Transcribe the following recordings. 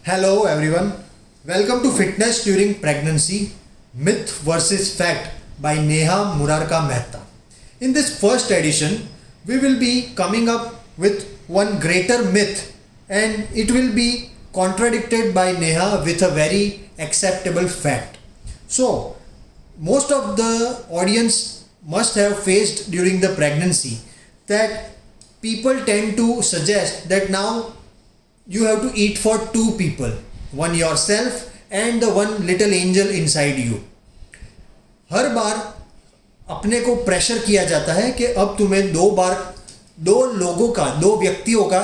Hello everyone. Welcome to Fitness During Pregnancy Myth versus Fact by Neha Murarka Mehta. In this first edition, we will be coming up with one greater myth and it will be contradicted by Neha with a very acceptable fact. So, most of the audience must have faced during the pregnancy that people tend to suggest that now you have to eat for two people, one yourself and the one little angel inside you. हर बार अपने को pressure किया जाता है कि अब तुम्हें दो लोगों का, दो व्यक्तियों का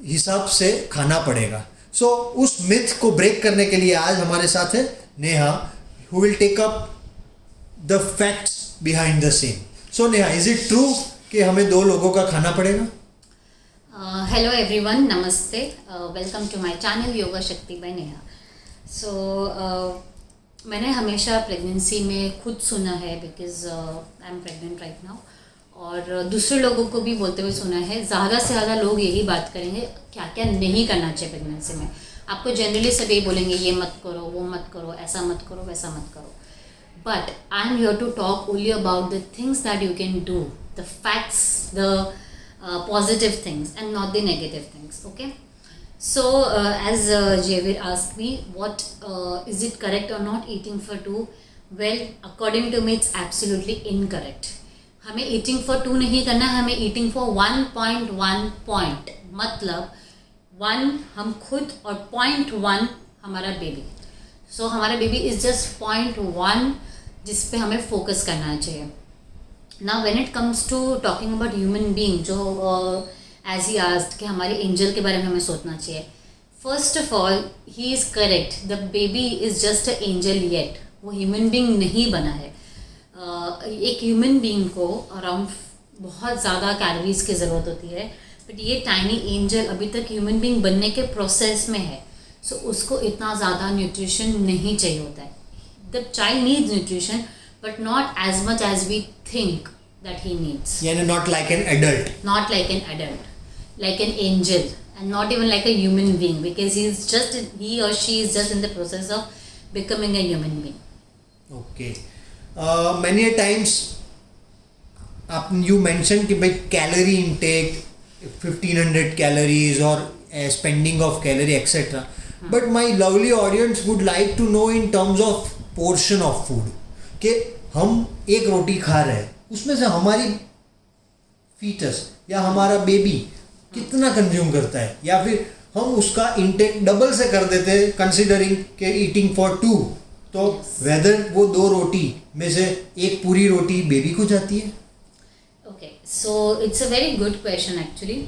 हिसाब से खाना पड़ेगा. सो उस मिथ को ब्रेक करने के लिए आज हमारे साथ है Neha, who will take up the facts behind the scene. So Neha, is it true कि हमें दो लोगों का खाना पड़ेगा? हेलो एवरीवन, नमस्ते. Welcome to my channel Yoga Shakti by Neha. सो मैंने हमेशा प्रेगनेंसी में खुद सुना है because I am pregnant right now, और दूसरे लोगों को भी बोलते हुए सुना है. ज़्यादा से ज़्यादा लोग यही बात करेंगे क्या क्या नहीं करना चाहिए प्रेगनेंसी में. आपको जनरली सब यही बोलेंगे, ये मत करो, वो मत करो, ऐसा मत करो, वैसा मत करो. But I am here to talk only about the things that you can do, the facts, the positive things and not the negative things. Okay, so as Javier asked me, what is it correct or not eating for two? Well, according to me it's absolutely incorrect. हमें eating for two नहीं करना है, हमें eating for 1.1 point. मतलब 1 हम खुद और 0.1 हमारा बेबी. So हमारा बेबी is just 0.1 जिस पे हमें फोकस करना चाहिए. Now when it comes to talking about human being, जो as he asked कि हमारे एंजल के बारे में हमें सोचना चाहिए. First of all, he is correct. The baby is just an angel yet. वो ह्यूमन बीइंग नहीं बना है. एक ह्यूमन बीइंग को अराउंड बहुत ज़्यादा कैलोरीज की ज़रूरत होती है, बट ये टाइनी एंजल अभी तक ह्यूमन बीइंग बनने के प्रोसेस में है. सो उसको इतना ज़्यादा न्यूट्रिशन नहीं चाहिए होता है. The child needs nutrition but not as much as we think that he needs. Yeah, not like an adult. Not like an adult, like an angel, and not even like a human being, because he or she is just in the process of becoming a human being. Okay. Many a times you mentioned कि भाई calorie intake 1500 calories or spending of calorie etc. But my lovely audience would like to know in terms of portion of food. कि हम एक रोटी खा रहे हैं, उसमें से हमारी फीटस या हमारा बेबी कितना कंज्यूम करता है, या फिर हम उसका इंटेक डबल से कर देते हैं कंसिडरिंग के ईटिंग फॉर टू. तो वेदर वो दो रोटी में से एक पूरी रोटी बेबी को जाती है. Okay, so it's a very good question actually.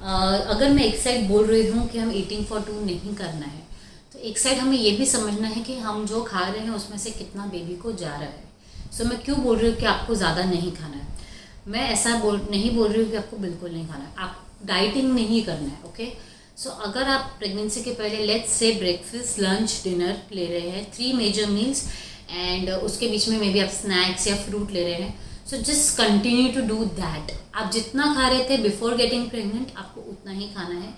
अगर मैं एक साइड बोल रही हूँ कि हम ईटिंग फॉर टू नहीं करना है, तो एक साइड हमें ये भी समझना है कि हम जो खा रहे हैं उसमें से कितना बेबी को जा रहा है. सो मैं क्यों बोल रही हूँ कि आपको ज़्यादा नहीं खाना है. मैं ऐसा नहीं बोल रही हूँ कि आपको बिल्कुल नहीं खाना है. आप डाइटिंग नहीं करना है. ओके, सो अगर आप प्रेगनेंसी के पहले let's say breakfast, lunch, dinner ले रहे हैं, 3 मेजर मील्स, एंड उसके बीच में मे बी आप स्नैक्स या फ्रूट ले रहे हैं, so just continue to do that. आप जितना खा रहे थे बिफोर गेटिंग प्रेगनेंट, आपको उतना ही खाना है.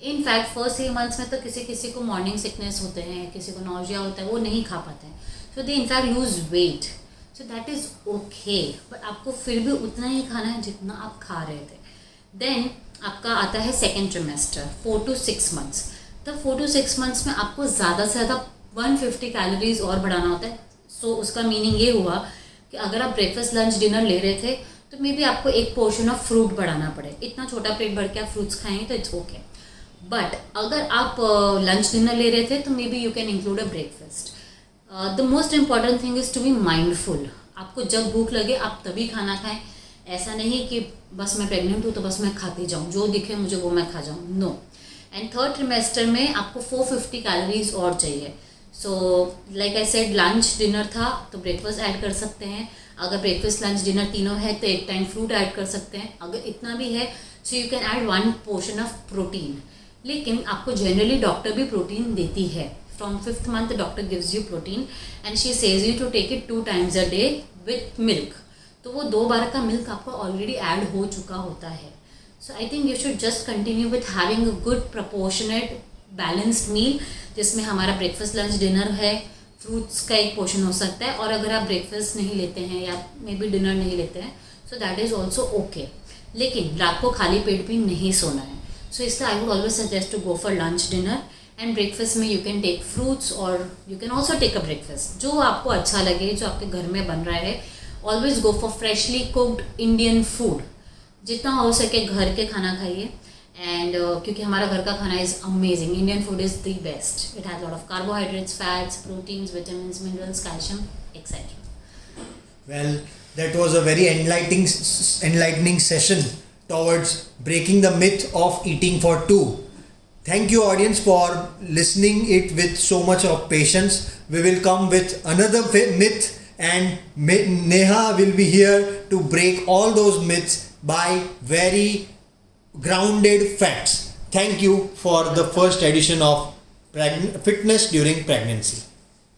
इन फैक्ट फर्स्ट 3 मंथ्स में तो किसी को मॉर्निंग सिकनेस होते हैं, किसी को नॉजिया होता है, वो नहीं खा पाते हैं. So they in fact lose weight. So that is okay, but आपको फिर भी उतना ही खाना है जितना आप खा रहे थे. देन आपका आता है सेकेंड ट्रिमेस्टर, 4 to 6 months. तब 4 to 6 months में आपको ज़्यादा से ज़्यादा 150 कैलोरीज और बढ़ाना होता है. सो उसका मीनिंग ये हुआ कि अगर आप ब्रेकफास्ट, लंच, डिनर ले रहे थे, तो मे बी आपको एक पोर्शन ऑफ फ्रूट बढ़ाना पड़े. इतना छोटा प्लेट भर के आप फ्रूट्स खाएंगे तो इट्स ओके. बट अगर आप लंच, डिनर ले रहे थे, तो maybe you can include a breakfast. The most important thing is to be mindful. आपको जब भूख लगे आप तभी खाना खाएं. ऐसा नहीं कि बस मैं प्रेग्नेंट हूँ तो बस मैं खाती जाऊँ, जो दिखे मुझे वो मैं खा जाऊँ. नो. एंड थर्ड ट्रिमेस्टर में आपको 450 कैलोरीज और चाहिए. So like I said, lunch, dinner था तो ब्रेकफास्ट ऐड कर सकते हैं. अगर ब्रेकफास्ट, लंच, डिनर तीनों है तो एक टाइम फ्रूट ऐड कर सकते हैं. अगर इतना भी है so you can add 1 portion of protein. लेकिन आपको जनरली डॉक्टर भी प्रोटीन देती है. From 5th month the doctor gives you protein and she says you to take it 2 times a day with milk. तो वो 2 बार का मिल्क आपको already add हो चुका होता है. So I think you should just continue with having a good proportionate balanced meal जिसमें हमारा ब्रेकफास्ट लंच डिनर है, फ्रूट्स का एक पोर्शन हो सकता है, और अगर आप ब्रेकफास्ट नहीं लेते हैं या मे बी डिनर नहीं लेते हैं सो दैट इज़ ऑल्सो ओके। लेकिन रात को खाली पेट भी नहीं सोना है। सो इसलिए I would always suggest to go for lunch dinner and breakfast में यू कैन टेक फ्रूट्स और you can also take a breakfast जो आपको अच्छा लगे, जो आपके घर में बन रहा है। Always go for freshly cooked Indian food, जितना हो सके घर के खाना खाइए। एंड क्योंकि हमारा घर का खाना is amazing, Indian food is the best. It has lot of carbohydrates, fats, proteins, vitamins, minerals, calcium etcetera. Well, that was a very enlightening session towards breaking the myth of eating for two. Thank you, audience, for listening it with so much of patience. We will come with another myth, and Neha will be here to break all those myths by very grounded facts. Thank you for the first edition of Fitness During Pregnancy.